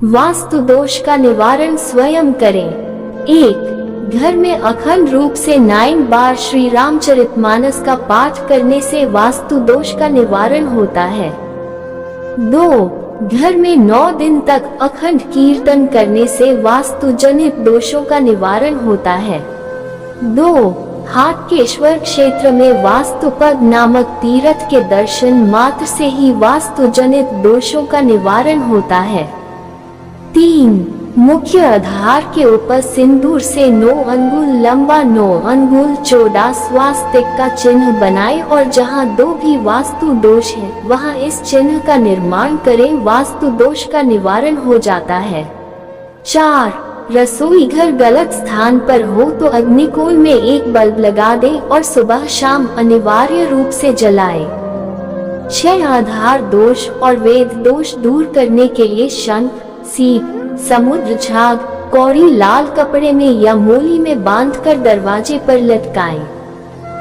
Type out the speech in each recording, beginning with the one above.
वास्तु दोष का निवारण स्वयं करें। 1. घर में अखंड रूप से 9 बार श्री रामचरितमानस का पाठ करने से वास्तु दोष का निवारण होता है। 2. घर में 9 दिन तक अखंड कीर्तन करने से वास्तु जनित दोषों का निवारण होता है। 2. हाटकेश्वर क्षेत्र में वास्तुपद नामक तीर्थ के दर्शन मात्र से ही वास्तु जनित दोषों का निवारण होता है। 3. मुख्य आधार के ऊपर सिंदूर से 9 अंगुल लंबा 9 अंगुल चौड़ा स्वास्तिक का चिन्ह बनाएं और जहां दो भी वास्तु दोष है वहां इस चिन्ह का निर्माण करें, वास्तु दोष का निवारण हो जाता है। 4. रसोई घर गलत स्थान पर हो तो अग्निकोण में एक बल्ब लगा दें और सुबह शाम अनिवार्य रूप से जलाएं। 6. आधार दोष और वेद दोष दूर करने के लिए शंख, सीप, समुद्र झाग, कौड़ी लाल कपड़े में या मोली में बांधकर दरवाजे पर लटकाएं।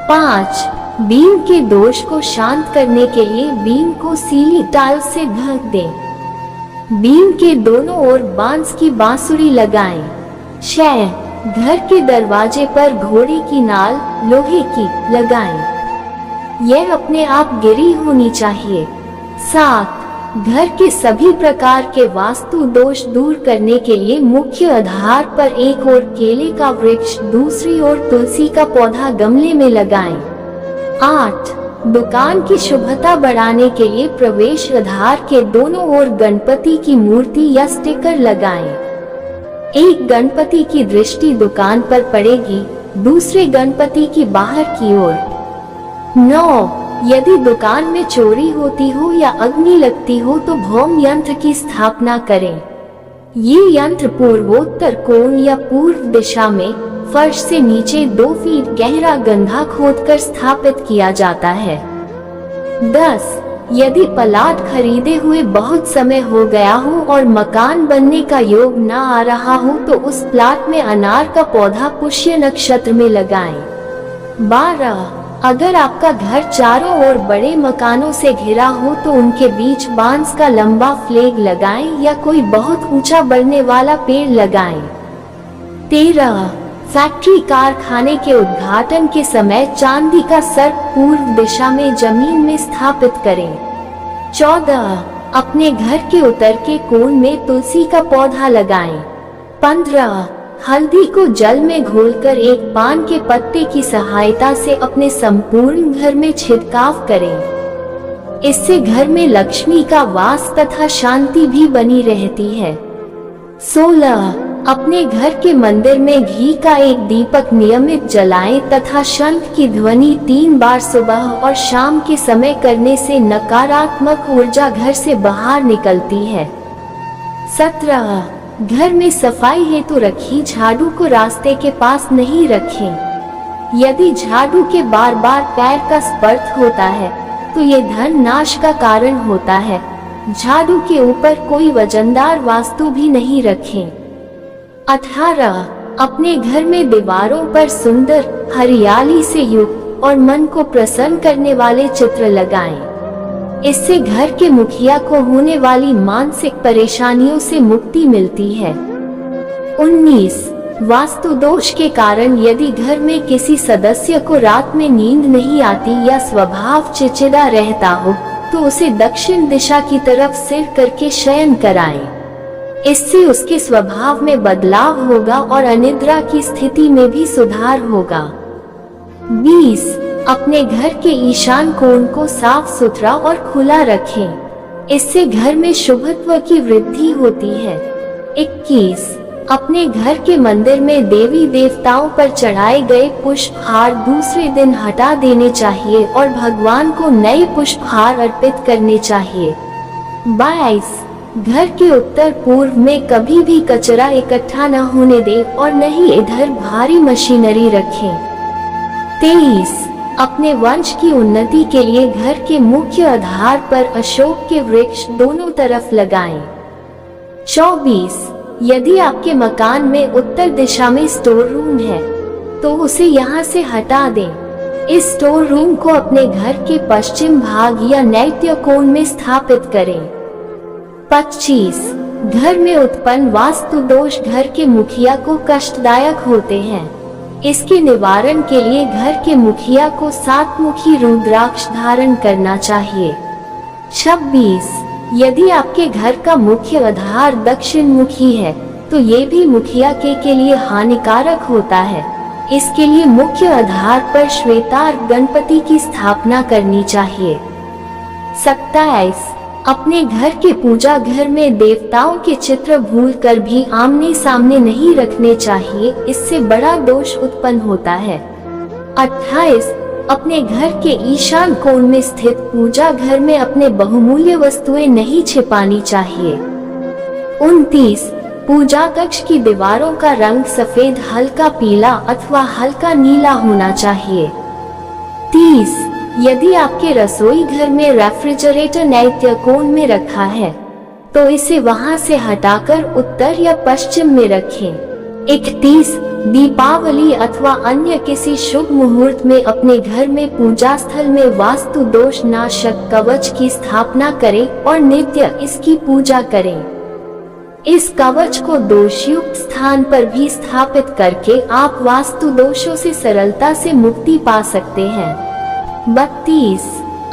5. बीम के दोष को शांत करने के लिए बीम को सीली टाइल से ढक दें। बीम के दोनों ओर बांस की बांसुरी लगाएं। 6. घर के दरवाजे पर घोड़े की नाल लोहे की लगाएं। यह अपने आप गिरी होनी चाहिए। 7. घर के सभी प्रकार के वास्तु दोष दूर करने के लिए मुख्य आधार पर एक ओर केले का वृक्ष, दूसरी ओर तुलसी का पौधा गमले में लगाएं। 8. दुकान की शुभता बढ़ाने के लिए प्रवेश आधार के दोनों ओर गणपति की मूर्ति या स्टिकर लगाएं। एक गणपति की दृष्टि दुकान पर पड़ेगी, दूसरे गणपति की बाहर की ओर। 9. यदि दुकान में चोरी होती हो या अग्नि लगती हो तो भौम यंत्र की स्थापना करें। ये यंत्र पूर्वोत्तर कोण या पूर्व दिशा में फर्श से नीचे 2 फीट गहरा गड्ढा खोदकर स्थापित किया जाता है। 10. यदि प्लाट खरीदे हुए बहुत समय हो गया हो और मकान बनने का योग न आ रहा हो तो उस प्लाट में अनार का पौधा पुष्य नक्षत्र में लगाएं। 12. अगर आपका घर चारों ओर बड़े मकानों से घिरा हो तो उनके बीच बांस का लंबा फ्लैग लगाएं या कोई बहुत ऊंचा बढ़ने वाला पेड़ लगाएं। 13. फैक्ट्री कारखाने के उद्घाटन के समय चांदी का सर्प पूर्व दिशा में जमीन में स्थापित करें। 14. अपने घर के उत्तर के कोण में तुलसी का पौधा लगाएं। 15. हल्दी को जल में घोलकर एक पान के पत्ते की सहायता से अपने संपूर्ण घर में छिड़काव करें। इससे घर में लक्ष्मी का वास तथा शांति भी बनी रहती है। 16. अपने घर के मंदिर में घी का एक दीपक नियमित जलाएं तथा शंख की ध्वनि 3 बार सुबह और शाम के समय करने से नकारात्मक ऊर्जा घर से बाहर निकलती है। 17. घर में सफाई हेतु रखी झाड़ू को रास्ते के पास नहीं रखें। यदि झाड़ू के बार बार पैर का स्पर्श होता है तो ये धन नाश का कारण होता है। झाड़ू के ऊपर कोई वजनदार वस्तु भी नहीं रखें। 18. अपने घर में दीवारों पर सुंदर हरियाली से युक्त और मन को प्रसन्न करने वाले चित्र लगाएं। इससे घर के मुखिया को होने वाली मानसिक परेशानियों से मुक्ति मिलती है। 19. वास्तु दोष के कारण यदि घर में किसी सदस्य को रात में नींद नहीं आती या स्वभाव चिड़चिड़ा रहता हो तो उसे दक्षिण दिशा की तरफ सिर करके शयन कराएं। इससे उसके स्वभाव में बदलाव होगा और अनिद्रा की स्थिति में भी सुधार होगा। 20. अपने घर के ईशान कोण को साफ सुथरा और खुला रखें। इससे घर में शुभत्व की वृद्धि होती है। 21. अपने घर के मंदिर में देवी देवताओं पर चढ़ाए गए पुष्पहार दूसरे दिन हटा देने चाहिए और भगवान को नए पुष्पहार अर्पित करने चाहिए। 22. घर के उत्तर पूर्व में कभी भी कचरा इकट्ठा न होने दें और न ही इधर भारी मशीनरी रखें। 23. अपने वंश की उन्नति के लिए घर के मुख्य आधार पर अशोक के वृक्ष दोनों तरफ लगाएं। 24. यदि आपके मकान में उत्तर दिशा में स्टोर रूम है तो उसे यहाँ से हटा दें। इस स्टोर रूम को अपने घर के पश्चिम भाग या नैत्य कोण में स्थापित करें। 25. घर में उत्पन्न वास्तु दोष घर के मुखिया को कष्टदायक होते हैं। इसके निवारण के लिए घर के मुखिया को 7 मुखी रुद्राक्ष धारण करना चाहिए। 26. यदि आपके घर का मुख्य आधार दक्षिण मुखी है तो ये भी मुखिया के लिए हानिकारक होता है। इसके लिए मुख्य आधार पर श्वेतार गणपति की स्थापना करनी चाहिए। 27. अपने घर के पूजा घर में देवताओं के चित्र भूलकर भी आमने सामने नहीं रखने चाहिए, इससे बड़ा दोष उत्पन्न होता है। 28. अपने घर के ईशान कोण में स्थित पूजा घर में अपने बहुमूल्य वस्तुएं नहीं छिपानी चाहिए। 29. पूजा कक्ष की दीवारों का रंग सफेद, हल्का पीला अथवा हल्का नीला होना चाहिए। 30. यदि आपके रसोई घर में रेफ्रिजरेटर नैत्य कोण में रखा है तो इसे वहां से हटाकर उत्तर या पश्चिम में रखें। 31. दीपावली अथवा अन्य किसी शुभ मुहूर्त में अपने घर में पूजा स्थल में वास्तु दोष नाशक कवच की स्थापना करें और नित्य इसकी पूजा करें। इस कवच को दोषयुक्त स्थान पर भी स्थापित करके आप वास्तु दोषों से सरलता से मुक्ति पा सकते हैं। 32.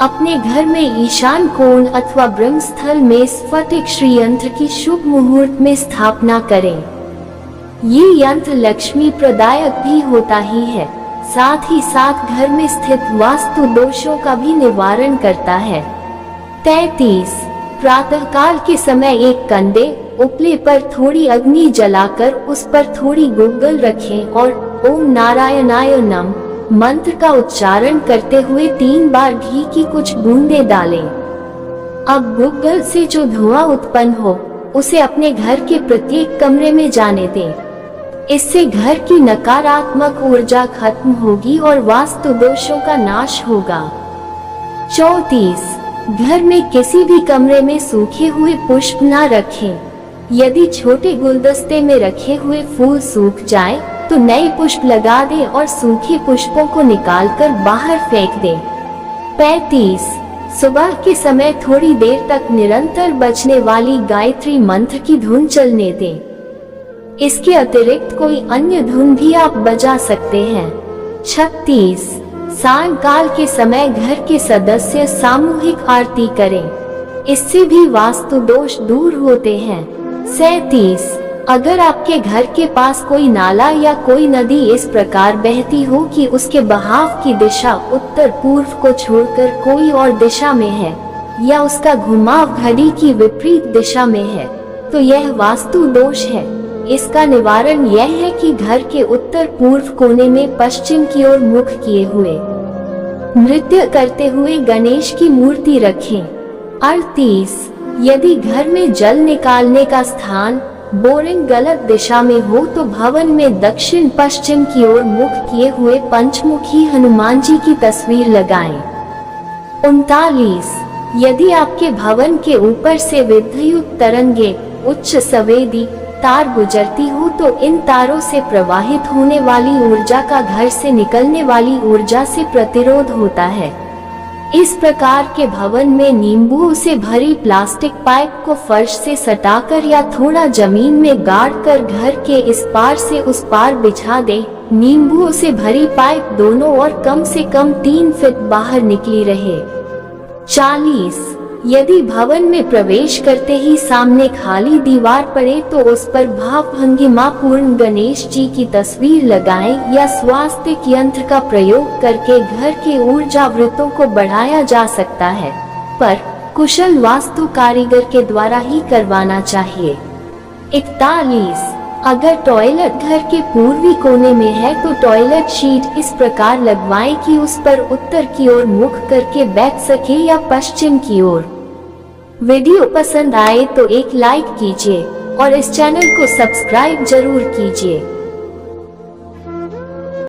अपने घर में ईशान कोण अथवा ब्रह्मस्थल में स्फटिक श्री यंत्र की शुभ मुहूर्त में स्थापना करें। ये यंत्र लक्ष्मी प्रदायक भी होता ही है, साथ ही साथ घर में स्थित वास्तु दोषों का भी निवारण करता है। 33. प्रातःकाल के समय एक कंडे उपले पर थोड़ी अग्नि जलाकर उस पर थोड़ी गुग्गल रखें और ओम नारायणाय नमः मंत्र का उच्चारण करते हुए 3 बार घी की कुछ बूंदें डालें। अब गुग्गल से जो धुआं उत्पन्न हो उसे अपने घर के प्रत्येक कमरे में जाने दें। इससे घर की नकारात्मक ऊर्जा खत्म होगी और वास्तु दोषों का नाश होगा। 34. घर में किसी भी कमरे में सूखे हुए पुष्प न रखें। यदि छोटे गुलदस्ते में रखे हुए फूल सूख जाएं, तो नए पुष्प लगा दें और सूखे पुष्पों को निकालकर बाहर फेंक दें। 35. सुबह के समय थोड़ी देर तक निरंतर बजने वाली गायत्री मंत्र की धुन चलने दें। इसके अतिरिक्त कोई अन्य धुन भी आप बजा सकते हैं। 36. सायंकाल के समय घर के सदस्य सामूहिक आरती करें, इससे भी वास्तु दोष दूर होते हैं। 37. अगर आपके घर के पास कोई नाला या कोई नदी इस प्रकार बहती हो कि उसके बहाव की दिशा उत्तर पूर्व को छोड़कर कोई और दिशा में है या उसका घुमाव घड़ी की विपरीत दिशा में है, तो यह वास्तु दोष है। इसका निवारण यह है कि घर के उत्तर पूर्व कोने में पश्चिम की ओर मुख किए हुए नृत्य करते हुए गणेश की मूर्ति रखें। 38. यदि घर में जल निकालने का स्थान बोरिंग गलत दिशा में हो तो भवन में दक्षिण पश्चिम की ओर मुख किए हुए पंचमुखी हनुमान जी की तस्वीर लगाएं। 39. यदि आपके भवन के ऊपर से विद्युत तरंगे उच्च संवेदी तार गुजरती हो तो इन तारों से प्रवाहित होने वाली ऊर्जा का घर से निकलने वाली ऊर्जा से प्रतिरोध होता है। इस प्रकार के भवन में नींबुओं से भरी प्लास्टिक पाइप को फर्श से सटाकर या थोड़ा जमीन में गाड़कर घर के इस पार से उस पार बिछा दे। नींबुओं से भरी पाइप दोनों ओर कम से कम 3 फीट बाहर निकली रहे। 40. यदि भवन में प्रवेश करते ही सामने खाली दीवार पड़े तो उस पर भावभंगिमा पूर्ण गणेश जी की तस्वीर लगाएं या स्वास्तिक यंत्र का प्रयोग करके घर के ऊर्जा वृत्तों को बढ़ाया जा सकता है, पर कुशल वास्तु कारीगर के द्वारा ही करवाना चाहिए। 41. अगर टॉयलेट घर के पूर्वी कोने में है तो टॉयलेट शीट इस प्रकार लगवाएं कि उस पर उत्तर की ओर मुख करके बैठ सके या पश्चिम की ओर। वीडियो पसंद आए तो एक लाइक कीजिए और इस चैनल को सब्सक्राइब जरूर कीजिए।